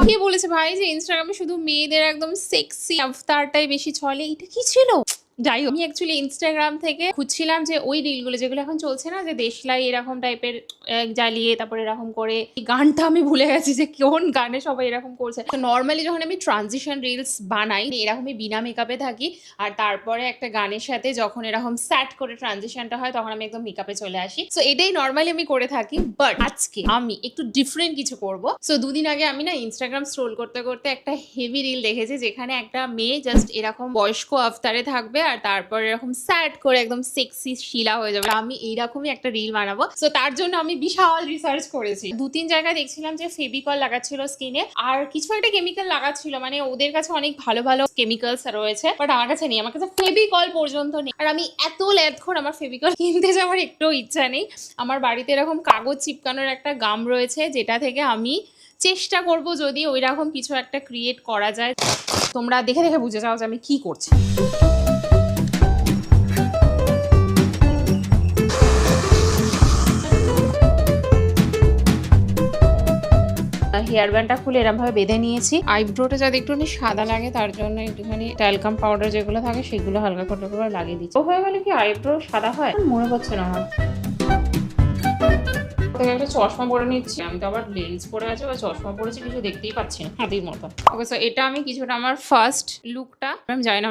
কে বলেছে ভাই যে ইনস্টাগ্রামে শুধু মেয়েদের একদম সেক্সি অবতারটাই বেশি চলে? এটা কি ছিল? যাই হোক, আমি অ্যাকচুয়ালি ইনস্টাগ্রাম থেকে খুঁজছিলাম যে ওই রিলগুলো যেগুলো এখন চলছে না, যে দেশলাই এরকম টাইপের জ্বালিয়ে তারপরে এরকম করে। এই গানটা আমি ভুলে গেছি যে কোন গানে সবাই এরকম করছে। তো নর্মালি যখন আমি ট্রানজিশন রিলস বানাই এরকমই বিনা মেকআপে থাকি, আর তারপরে একটা গানের সাথে যখন এরকম স্যাট করে ট্রানজিশনটা হয় তখন আমি একদম মেকআপে চলে আসি। সো এটাই নর্মালি আমি করে থাকি, বাট আজকে আমি একটু ডিফারেন্ট কিছু করব। সো দুদিন আগে আমি না ইনস্টাগ্রাম স্ক্রোল করতে করতে একটা হেভি রিল দেখেছি, যেখানে একটা মেয়ে জাস্ট এরকম বয়স্ক আফতারে থাকবে আর তারপর এরকম স্যাড করে একদম সেক্সি শিলা হয়ে যাবে। আমি এইরকমই একটা রিল বানাবো। সো তার জন্য আমি বিশাল রিসার্চ করেছি। 2-3 জায়গায় দেখছিলাম যে ফেভিকল লাগাচ্ছিল স্কিনে, আর কিছু একটা কেমিক্যাল লাগাচ্ছিল, মানে ওদের কাছে অনেক ভালো ভালো কেমিক্যালস রয়েছে, বাট আমার কাছে নেই। আমার কাছে ফেভিকল পর্যন্ত নেই, আর আমি এত ল্যাদখোর, আমার ফেভিকল কিনতে যাওয়ার একটু ইচ্ছা নেই। আমার বাড়িতে এরকম কাগজ চিপকানোর একটা গাম রয়েছে, যেটা থেকে আমি চেষ্টা করব যদি ওইরকম কিছু একটা ক্রিয়েট করা যায়। তোমরা দেখে দেখে বুঝে যাও যে আমি কি করছি। হেয়ার ব্যান্ডটা খুলে এরকম ভাবে বেঁধে নিয়েছি। আইব্রোটা যাতে একটুখানি সাদা লাগে তার জন্য একটুখানি ট্যালকাম পাউডার যেগুলো থাকে সেগুলো হালকা করে লাগিয়ে দিচ্ছি। ও হয়ে গেলে কি আইব্রো সাদা হয়? মনে পড়ছে না আমার। একটা চশমা পরে নিচ্ছি। আমি তো আবার লেন্স পরে আছে বা চশমা পরেছি, কিছু দেখতেই পাচ্ছি না, হাতির মতো। ওকে, সো এটা আমি কিছুটা আমার ফার্স্ট লুকটা, আমি জানি না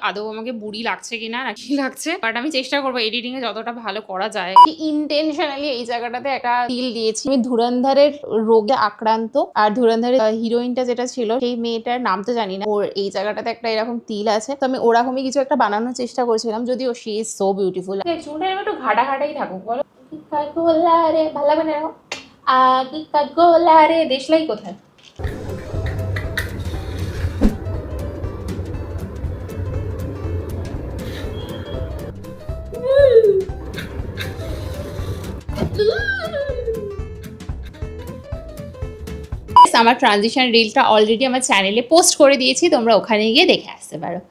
আদৌ আমাকে বুড়ি লাগছে কিনা না কি লাগছে, বাট আমি চেষ্টা করবো এডিটিং এ যতটা ভালো করা যায়। ইন্টেনশনালি এই জায়গাটাতে একটা তিল দিয়েছি। আমি ধুরন্ধরের রোগে আক্রান্ত, আর ধুরন্ধরের হিরোইনটা যেটা ছিল সেই মেয়েটার নাম তো জানি না, ওর এই জায়গাটাতে একটা এরকম তিল আছে। তো আমি ওরকমই কিছু একটা বানানোর চেষ্টা করছিলাম, যদিও শি ইজ সো বিউটিফুল। চুলটা একটু ঘাটাঘাটাই থাকুক, বলো। ভালো লাগবে না এরকম? দেশলাই কোথায়? আমার ট্রানজিশন রিলটা অলরেডি আমার চ্যানেলে পোস্ট করে দিয়েছি, তোমরা ওখানে গিয়ে দেখে আসতে পারো।